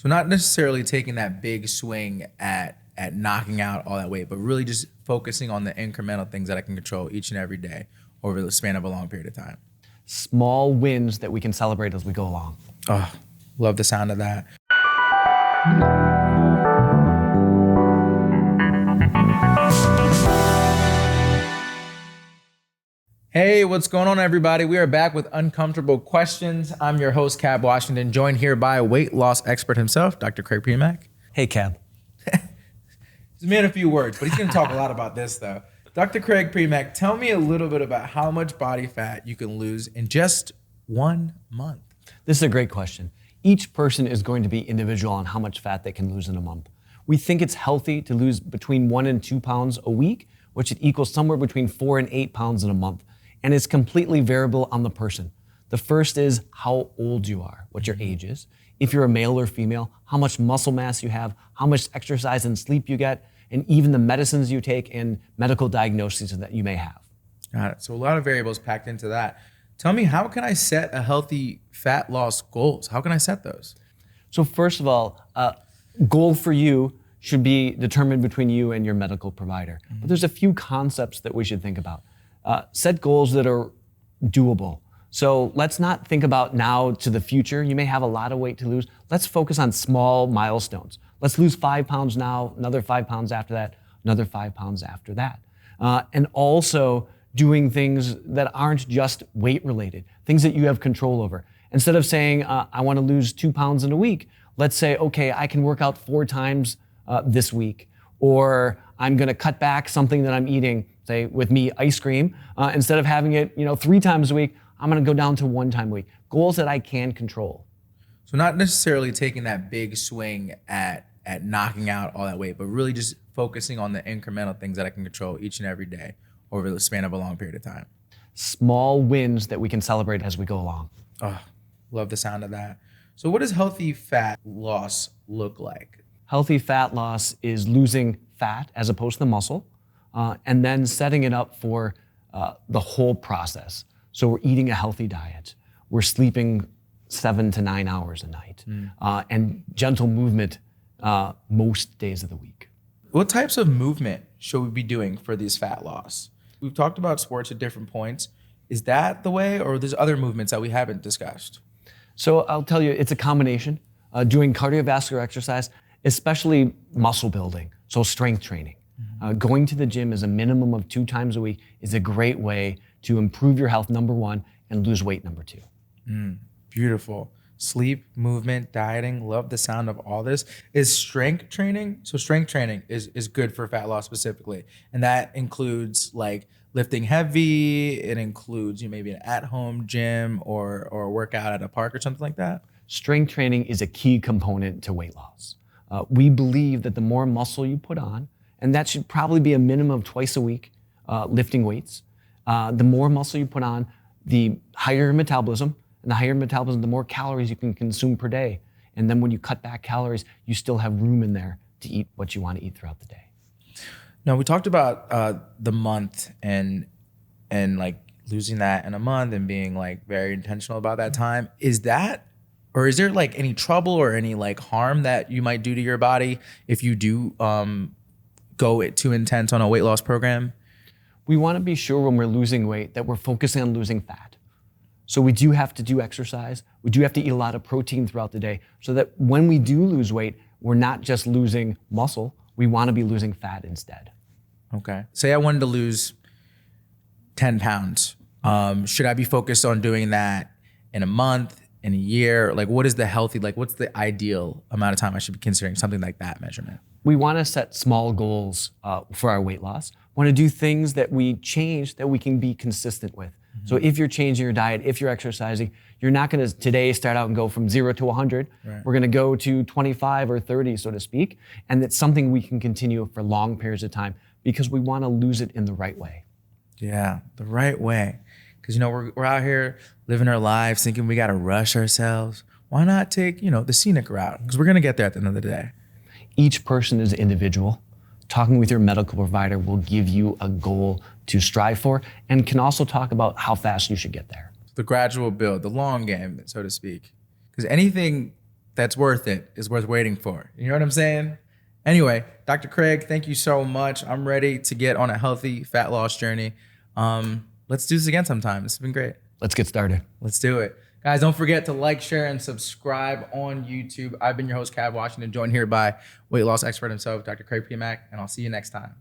So not necessarily taking that big swing at knocking out all that weight, but really just focusing on the incremental things that I can control each and every day over the span of a long period of time. Small wins that we can celebrate as we go along. Oh, love the sound of that. Hey, what's going on, everybody? We are back with Uncomfortable Questions. I'm your host, Cab Washington, joined here by weight loss expert himself, Dr. Craig Primack. Hey, Cab. He's a man of few words, but he's going to talk a lot about this, though. Dr. Craig Primack, tell me a little bit about how much body fat you can lose in just 1 month. This is a great question. Each person is going to be individual on how much fat they can lose in a month. We think it's healthy to lose between 1 and 2 pounds a week, which equals somewhere between 4 and 8 pounds in a month. And it's completely variable on the person. The first is how old you are, what your age is. If you're a male or female, how much muscle mass you have, how much exercise and sleep you get, and even the medicines you take and medical diagnoses that you may have. Got it. So a lot of variables packed into that. Tell me, how can I set a healthy fat loss goals? How can I set those? So first of all, goal for you should be determined between you and your medical provider. But there's a few concepts that we should think about. Set goals that are doable. So let's not think about now to the future. You may have a lot of weight to lose. Let's focus on small milestones. Let's lose 5 pounds now, another 5 pounds after that, another 5 pounds after that. And also doing things that aren't just weight related, things that you have control over. Instead of saying, I want to lose 2 pounds in a week, let's say, okay, I can work out 4 times this week, or I'm going to cut back something that I'm eating, say with me, ice cream. Instead of having it 3 times a week, I'm going to go down to 1 time a week. Goals that I can control. So not necessarily taking that big swing at knocking out all that weight, but really just focusing on the incremental things that I can control each and every day over the span of a long period of time. Small wins that we can celebrate as we go along. Oh, love the sound of that. So what does healthy fat loss look like? Healthy fat loss is losing fat as opposed to muscle, and then setting it up for the whole process. So we're eating a healthy diet. We're sleeping 7 to 9 hours a night, and gentle movement most days of the week. What types of movement should we be doing for this fat loss? We've talked about sports at different points. Is that the way, or there's other movements that we haven't discussed? So I'll tell you, it's a combination. Doing cardiovascular exercise, especially muscle building, so strength training. Going to the gym is a minimum of 2 times a week is a great way to improve your health, number 1, and lose weight, number 2. Beautiful. Sleep, movement, dieting, love the sound of all this. Is strength training, so strength training is good for fat loss specifically. And that includes like lifting heavy, it includes maybe an at-home gym or a workout at a park or something like that? Strength training is a key component to weight loss. We believe that the more muscle you put on, and that should probably be a minimum of twice a week, lifting weights, the more muscle you put on, the higher your metabolism, and the higher metabolism, the more calories you can consume per day. And then when you cut back calories, you still have room in there to eat what you want to eat throughout the day. Now, we talked about the month and like losing that in a month and being like very intentional about that time. Is that, or is there like any trouble or any like harm that you might do to your body if you do go too intense on a weight loss program? We want to be sure when we're losing weight that we're focusing on losing fat. So we do have to do exercise. We do have to eat a lot of protein throughout the day so that when we do lose weight, we're not just losing muscle. We want to be losing fat instead. Okay. Say I wanted to lose 10 pounds. Should I be focused on doing that in a month, in a year? Like what is the healthy, like what's the ideal amount of time I should be considering something like that measurement? We want to set small goals for our weight loss. We want to do things that we change that we can be consistent with. So if you're changing your diet, if you're exercising, you're not going to today start out and go from 0 to 100. Right. We're going to go to 25 or 30, so to speak. And it's something we can continue for long periods of time because we want to lose it in the right way. Yeah, the right way. Because, we're out here living our lives thinking we got to rush ourselves. Why not take, the scenic route? Because we're going to get there at the end of the day. Each person is individual. Talking with your medical provider will give you a goal to strive for and can also talk about how fast you should get there. The gradual build, the long game, so to speak. Because anything that's worth it is worth waiting for. You know what I'm saying? Anyway, Dr. Craig, thank you so much. I'm ready to get on a healthy fat loss journey. Let's do this again sometime. This has been great. Let's get started. Let's do it. Guys, don't forget to like, share, and subscribe on YouTube. I've been your host, Cav Washington, joined here by weight loss expert himself, Dr. Craig Primack, and I'll see you next time.